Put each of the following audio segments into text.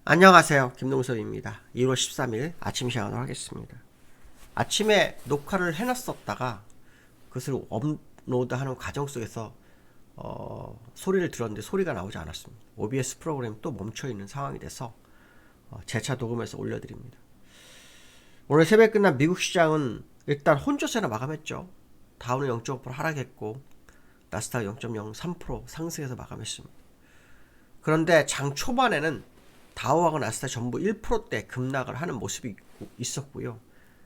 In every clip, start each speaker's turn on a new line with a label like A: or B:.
A: 안녕하세요. 김동섭입니다. 2월 13일 아침 시간으로 하겠습니다. 아침에 녹화를 해놨었다가 그것을 업로드하는 과정 속에서 소리를 들었는데 소리가 나오지 않았습니다. OBS 프로그램이 또 멈춰있는 상황이 돼서 재차 녹음해서 올려드립니다. 오늘 새벽에 끝난 미국 시장은 일단 혼조세나 마감했죠. 다우는 0.5% 하락했고 나스닥 0.03% 상승해서 마감했습니다. 그런데 장 초반에는 다우하고 나스닥 전부 1%대 급락을 하는 모습이 있었고요.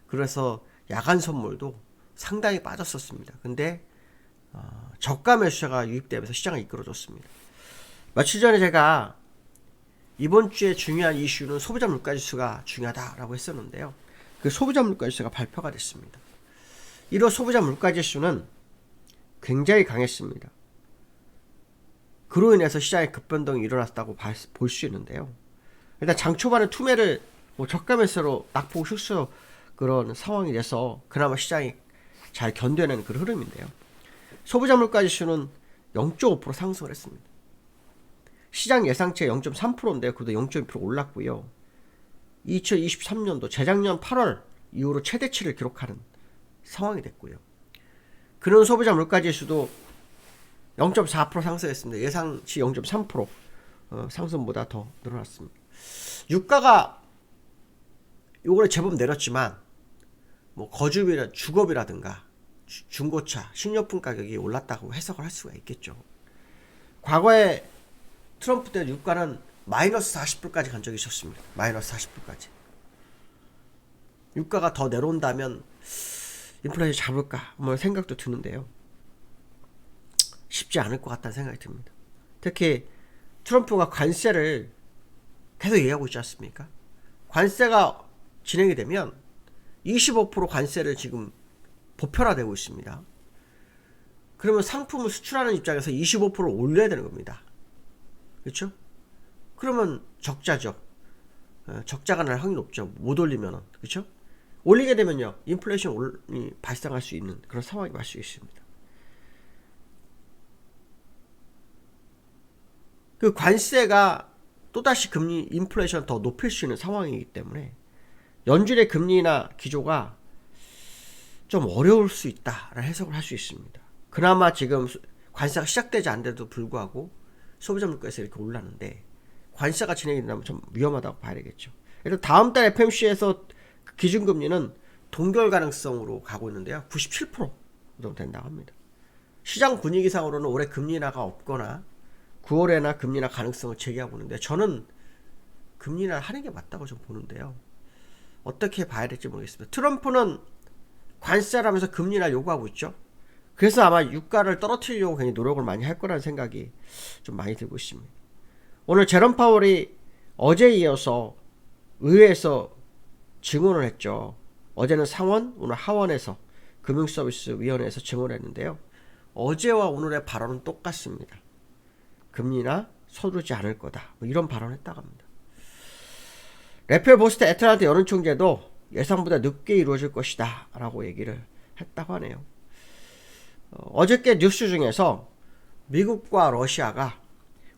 A: 그래서 야간 선물도 상당히 빠졌었습니다. 근데 저가 매수자가 유입되면서 시장을 이끌어줬습니다. 며칠 전에 제가 이번 주에 중요한 이슈는 소비자 물가지수가 중요하다라고 했었는데요. 그 소비자 물가지수가 발표가 됐습니다. 이런 소비자 물가지수는 굉장히 강했습니다. 그로 인해서 시장에 급변동이 일어났다고 볼 수 있는데요. 일단 장 초반에 투매를 저가 매수로 낙폭 흡수 그런 상황이 돼서 그나마 시장이 잘 견뎌내는 그런 흐름인데요. 소비자 물가지수는 0.5% 상승을 했습니다. 시장 예상치 0.3%인데 그래도 0.2% 올랐고요. 2023년도 재작년 8월 이후로 최대치를 기록하는 상황이 됐고요. 그런 소비자 물가지수도 0.4% 상승했습니다. 예상치 0.3% 상승보다 더 늘어났습니다. 유가가 요번에 제법 내렸지만 뭐 거주비나 주거비라든가 중고차, 식료품 가격이 올랐다고 해석을 할 수가 있겠죠. 과거에 트럼프 때 유가는 마이너스 40불까지 간 적이 있었습니다. 마이너스 40불까지. 유가가 더 내려온다면 인플레이션 잡을까 뭐 생각도 드는데요. 쉽지 않을 것 같다는 생각이 듭니다. 특히 트럼프가 관세를 계속 얘기하고 있지 않습니까? 관세가 진행이 되면 25% 관세를 지금 보편화되고 있습니다. 그러면 상품을 수출하는 입장에서 25%를 올려야 되는 겁니다. 그렇죠? 그러면 적자죠. 적자가 날 확률이 높죠. 못 올리면은. 그렇죠? 올리게 되면요. 인플레이션이 발생할 수 있는 그런 상황이 갈 수 있습니다. 그 관세가 또다시 금리 인플레이션을 더 높일 수 있는 상황이기 때문에 연준의 금리나 기조가 좀 어려울 수 있다라는 해석을 할 수 있습니다. 그나마 지금 관세가 시작되지 않는데도 불구하고 소비자 물가에서 이렇게 올랐는데 관세가 진행이 된다면 좀 위험하다고 봐야 되겠죠. 일단 다음 달 FMC에서 기준금리는 동결 가능성으로 가고 있는데요. 97% 정도 된다고 합니다. 시장 분위기상으로는 올해 금리 인하가 없거나 9월에나 금리 인하 가능성을 제기하고 있는데 저는 금리 인하를 하는 게 맞다고 좀 보는데요. 어떻게 봐야 될지 모르겠습니다. 트럼프는 관세를 하면서 금리 인하 요구하고 있죠. 그래서 아마 유가를 떨어뜨리려고 굉장히 노력을 많이 할 거라는 생각이 좀 많이 들고 있습니다. 오늘 제롬 파월이 어제에 이어서 의회에서 증언을 했죠. 어제는 상원, 오늘 하원에서 금융서비스위원회에서 증언을 했는데요. 어제와 오늘의 발언은 똑같습니다. 금리나 서두르지 않을 거다. 뭐 이런 발언을 했다고 합니다. 래펠 보스트 애틀란타 연은총재도 예상보다 늦게 이루어질 것이다 라고 얘기를 했다고 하네요. 어저께 뉴스 중에서 미국과 러시아가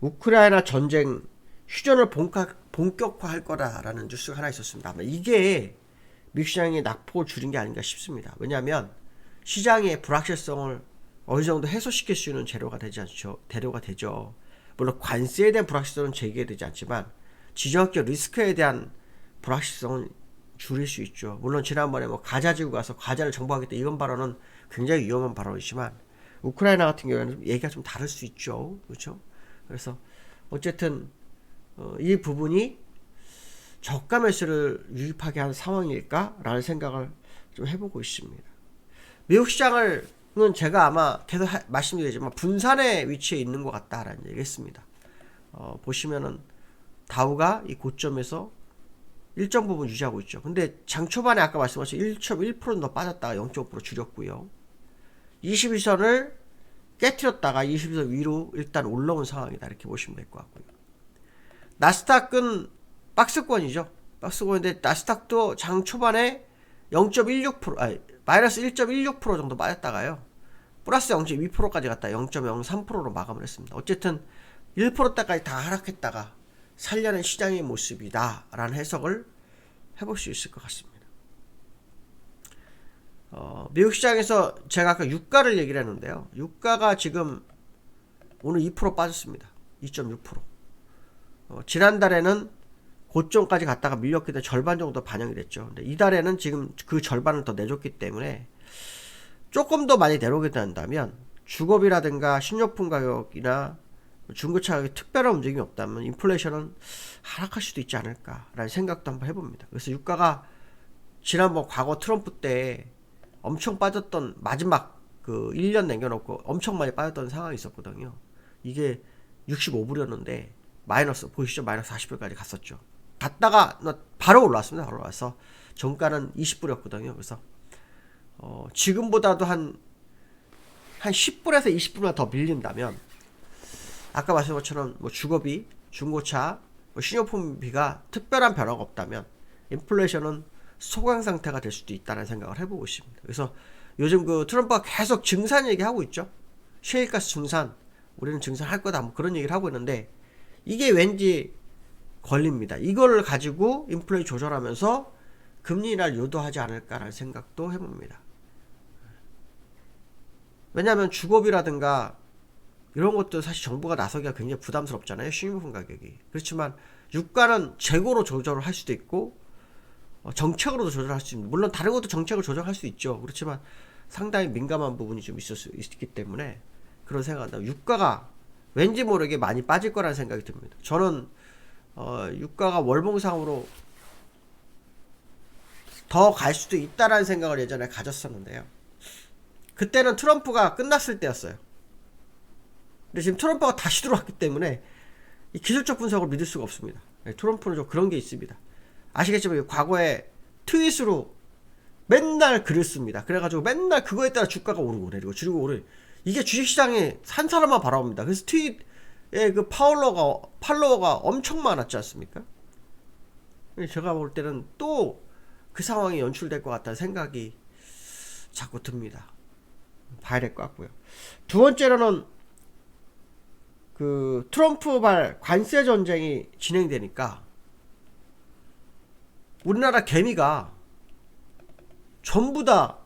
A: 우크라이나 전쟁 휴전을 본격화할 거다라는 뉴스가 하나 있었습니다. 아마 이게 미국 시장의 낙폭을 줄인 게 아닌가 싶습니다. 왜냐하면 시장의 불확실성을 어느 정도 해소시킬 수 있는 재료가 되죠. 물론 관세에 대한 불확실성은 제기되지 않지만 지정학적 리스크에 대한 불확실성은 줄일 수 있죠. 물론 지난번에 뭐 가자지구 가서 과자를 정보하겠다 이런 발언은 굉장히 위험한 발언이지만 우크라이나 같은 경우에는 얘기가 좀 다를 수 있죠. 그렇죠? 그래서 어쨌든 이 부분이 저가 매수를 유입하게 한 상황일까라는 생각을 좀 해보고 있습니다. 미국 시장은 제가 아마 계속 말씀드리지만 분산의 위치에 있는 것 같다라는 얘기했습니다. 보시면은 다우가 이 고점에서 일정 부분 유지하고 있죠. 근데 장 초반에 아까 말씀하신 1.1% 더 빠졌다가 0.5% 줄였고요. 22선을 깨트렸다가 22선 위로 일단 올라온 상황이다 이렇게 보시면 될 것 같고요. 나스닥은 박스권이죠. 박스권인데 나스닥도 장 초반에 0.16% 마이너스 1.16% 정도 빠졌다가요. 플러스 0.2%까지 갔다 0.03%로 마감을 했습니다. 어쨌든 1%대까지 다 하락했다가 살려낸 시장의 모습이다라는 해석을 해볼 수 있을 것 같습니다. 미국 시장에서 제가 아까 유가를 얘기를 했는데요. 유가가 지금 오늘 2% 빠졌습니다. 2.6%. 지난달에는 고점까지 갔다가 밀렸기 때문에 절반 정도 반영이 됐죠. 근데 이달에는 지금 그 절반을 더 내줬기 때문에 조금 더 많이 내려오게 된다면 주거비라든가 식료품 가격이나 중고차 가격에 특별한 움직임이 없다면 인플레이션은 하락할 수도 있지 않을까라는 생각도 한번 해봅니다. 그래서 유가가 지난번 과거 트럼프 때 엄청 빠졌던 마지막 그 1년 남겨놓고 엄청 많이 빠졌던 상황이 있었거든요. 이게 65불이었는데 마이너스 보이시죠? 마이너스 40불까지 갔었죠. 갔다가 바로 올라왔습니다. 바로 올라와서 정가는 20불이었거든요. 그래서 지금보다도 한 10불에서 20불만 더 밀린다면 아까 말씀드린 것처럼 뭐 주거비, 중고차, 뭐 식료품비가 특별한 변화가 없다면 인플레이션은 소강 상태가 될 수도 있다는 생각을 해보고 있습니다. 그래서 요즘 그 트럼프가 계속 증산 얘기하고 있죠. 셰일가스 증산, 우리는 증산할 거다 뭐 그런 얘기를 하고 있는데 이게 왠지 걸립니다. 이걸 가지고 인플레이션 조절하면서 금리 인하를 유도하지 않을까라는 생각도 해봅니다. 왜냐하면 주거비라든가 이런 것도 사실 정부가 나서기가 굉장히 부담스럽잖아요. 식료품 가격이. 그렇지만 유가는 재고로 조절을 할 수도 있고 정책으로도 조절할 수 있는, 물론 다른 것도 정책을 조절할 수 있죠. 그렇지만 상당히 민감한 부분이 좀 있을 수 있기 때문에 그런 생각한다. 유가가 왠지 모르게 많이 빠질 거라는 생각이 듭니다. 저는 유가가 월봉상으로 더 갈 수도 있다라는 생각을 예전에 가졌었는데요. 그때는 트럼프가 끝났을 때였어요. 근데 지금 트럼프가 다시 들어왔기 때문에 이 기술적 분석을 믿을 수가 없습니다. 트럼프는 좀 그런 게 있습니다. 아시겠지만 과거에 트윗으로 맨날 글을 씁니다. 그래가지고 맨날 그거에 따라 주가가 오르고 내리고 줄이고 오르고, 이게 주식시장에 산 사람만 바라봅니다. 그래서 트윗에 그 팔로워가 엄청 많았지 않습니까? 제가 볼 때는 또 그 상황이 연출될 것 같다는 생각이 자꾸 듭니다. 봐야 될 것 같고요. 두 번째로는 그 트럼프발 관세 전쟁이 진행되니까 우리나라 개미가 전부 다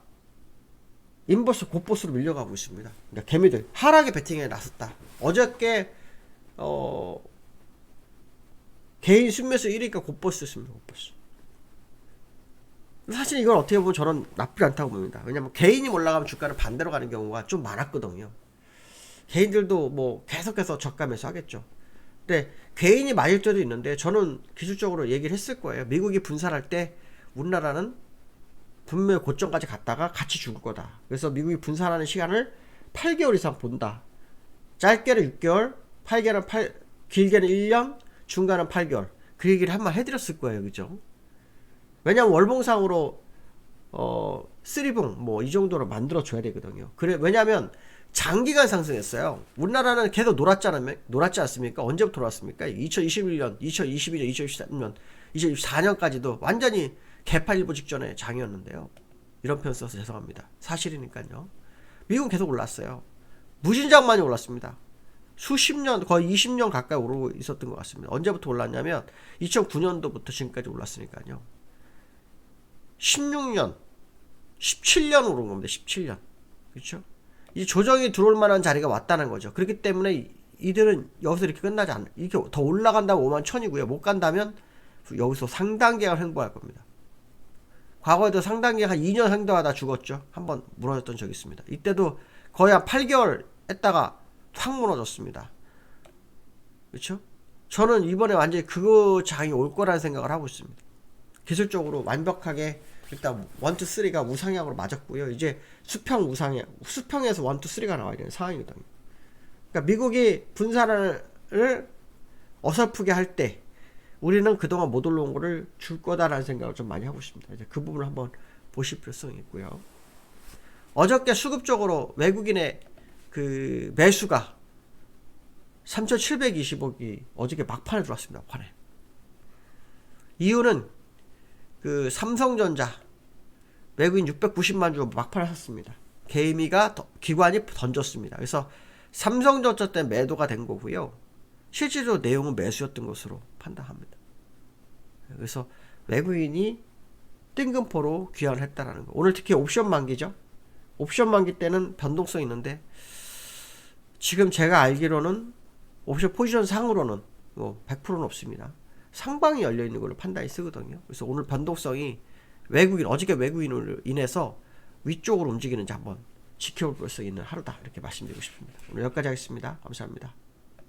A: 인버스 곧보스로 밀려가고 있습니다. 그러니까 개미들 하락의 배팅에 나섰다. 어저께 개인 순매수 1위가 곧보스였습니다. 곧보스. 사실 이건 어떻게 보면 저는 나쁘지 않다고 봅니다. 왜냐면 개인이 올라가면 주가는 반대로 가는 경우가 좀 많았거든요. 개인들도 뭐 계속해서 저가 매수 하겠죠. 근데 개인이 맞을 때도 있는데 저는 기술적으로 얘기를 했을 거예요. 미국이 분산할 때 우리나라는 분명히 고점까지 갔다가 같이 죽을 거다. 그래서 미국이 분산하는 시간을 8개월 이상 본다. 짧게는 6개월, 길게는 1년, 중간은 8개월. 그 얘기를 한번 해드렸을 거예요. 그죠? 왜냐면 월봉상으로 3봉 뭐 이 정도로 만들어줘야 되거든요. 그래, 왜냐면 장기간 상승했어요. 우리나라는 계속 놀았지 않습니까? 언제부터 놀았습니까? 2021년, 2022년, 2023년, 2024년까지도 완전히 개판 일보 직전에 장이었는데요. 이런 표현 써서 죄송합니다. 사실이니까요. 미국은 계속 올랐어요. 무진장 많이 올랐습니다. 수십 년, 거의 20년 가까이 오르고 있었던 것 같습니다. 언제부터 올랐냐면 2009년도부터 지금까지 올랐으니까요. 16년, 17년 오른 겁니다. 17년. 그렇죠? 이 조정이 들어올 만한 자리가 왔다는 거죠. 그렇기 때문에 이들은 여기서 이렇게 끝나지 않아요. 이렇게 더 올라간다면 5만 1000이고요. 못 간다면 여기서 상단계가 횡보할 겁니다. 과거에도 상단계 한 2년 횡보하다 죽었죠. 한번 무너졌던 적이 있습니다. 이때도 거의 한 8개월 했다가 확 무너졌습니다. 그렇죠? 저는 이번에 완전히 그거 장이 올 거라는 생각을 하고 있습니다. 기술적으로 완벽하게 일단 1, 2, 3가 우상향으로 맞았고요. 이제 수평에서 1, 2, 3가 나와야 되는 상황이거든요. 그러니까 미국이 분산을 어설프게 할 때 우리는 그동안 못 올라온 거를 줄 거다라는 생각을 좀 많이 하고 있습니다. 이제 그 부분을 한번 보실 필요성이 있고요. 어저께 수급적으로 외국인의 그 매수가 3,720억이 어저께 막판에 들어왔습니다. 막판에. 이유는 그 삼성전자 외국인 690만 주 막판에 샀습니다. 개미가 기관이 던졌습니다. 그래서 삼성전자 때문에 매도가 된 거고요. 실제로 내용은 매수였던 것으로 판단합니다. 그래서 외국인이 뜬금포로 귀환을 했다라는 거. 오늘 특히 옵션 만기죠. 옵션 만기 때는 변동성이 있는데 지금 제가 알기로는 옵션 포지션 상으로는 뭐 100%는 없습니다. 상방이 열려 있는 걸로 판단이 쓰거든요. 그래서 오늘 변동성이 어저께 외국인으로 인해서 위쪽으로 움직이는지 한번 지켜볼 수 있는 하루다 이렇게 말씀드리고 싶습니다. 오늘 여기까지 하겠습니다. 감사합니다.